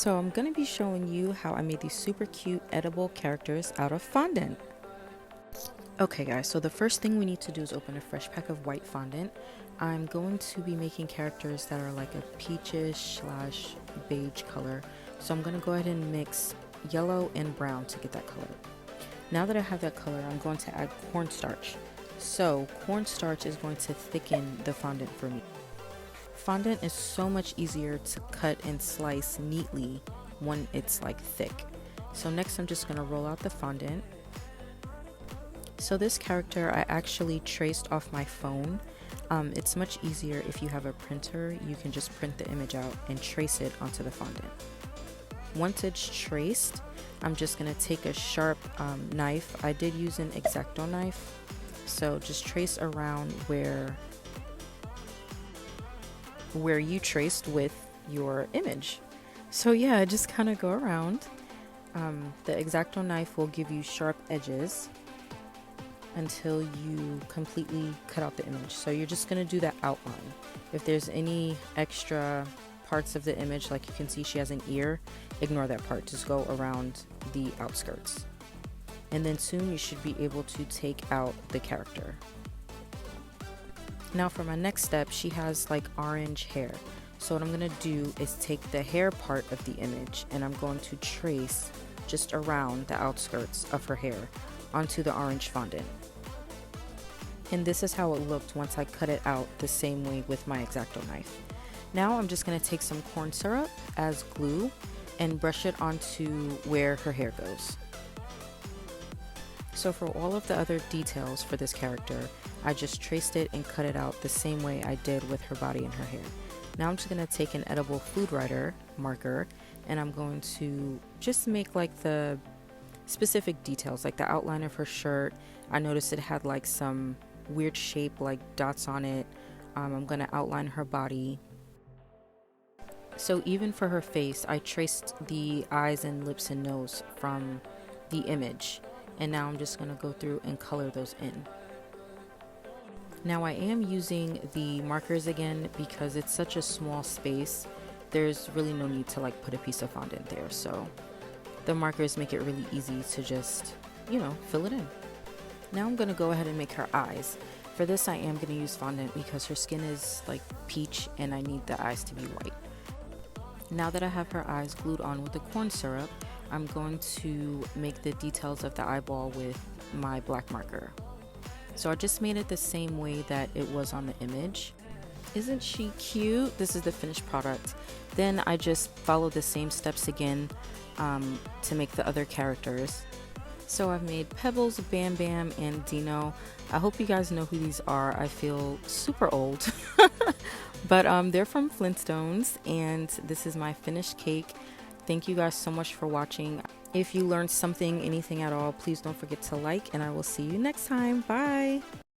So I'm going to be showing you how I made these super cute edible characters out of fondant. Okay guys, so the first thing we need to do is open a fresh pack of white fondant. I'm going to be making characters that are like a peachish / beige color. So I'm going to go ahead and mix yellow and brown to get that color. Now that I have that color, I'm going to add cornstarch. So cornstarch is going to thicken the fondant for me. Fondant is so much easier to cut and slice neatly when it's like thick. So next I'm just going to roll out the fondant. So this character I actually traced off my phone. It's much easier if you have a printer. You can just print the image out and trace it onto the fondant. Once it's traced, I'm just going to take a sharp knife. I did use an X-Acto knife. So just trace around where you traced with your image. So yeah, I just kind of go around. The X-Acto knife will give you sharp edges until you completely cut out the image. So you're just going to do that outline. If there's any extra parts of the image, like you can see she has an ear, ignore that part. Just go around the outskirts. And then soon you should be able to take out the character. Now for my next step, she has like orange hair. So what I'm going to do is take the hair part of the image and I'm going to trace just around the outskirts of her hair onto the orange fondant. And this is how it looked once I cut it out the same way with my X-Acto knife. Now I'm just going to take some corn syrup as glue and brush it onto where her hair goes. So for all of the other details for this character, I just traced it and cut it out the same way I did with her body and her hair. Now I'm just going to take an edible food writer marker and I'm going to just make like the specific details, like the outline of her shirt. I noticed it had like some weird shape like dots on it. I'm going to outline her body. So even for her face, I traced the eyes and lips and nose from the image. And now I'm just going to go through and color those in. Now I am using the markers again because it's such a small space. There's really no need to like put a piece of fondant there. So the markers make it really easy to just, fill it in. Now I'm going to go ahead and make her eyes. For this I am going to use fondant because her skin is like peach and I need the eyes to be white. Now that I have her eyes glued on with the corn syrup, I'm going to make the details of the eyeball with my black marker. So I just made it the same way that it was on the image. Isn't she cute? This is the finished product. Then I just followed the same steps again to make the other characters. So I've made Pebbles, Bam Bam, and Dino. I hope you guys know who these are. I feel super old. But they're from Flintstones, and this is my finished cake. Thank you guys so much for watching. If you learned something, anything at all, please don't forget to like, and I will see you next time. Bye!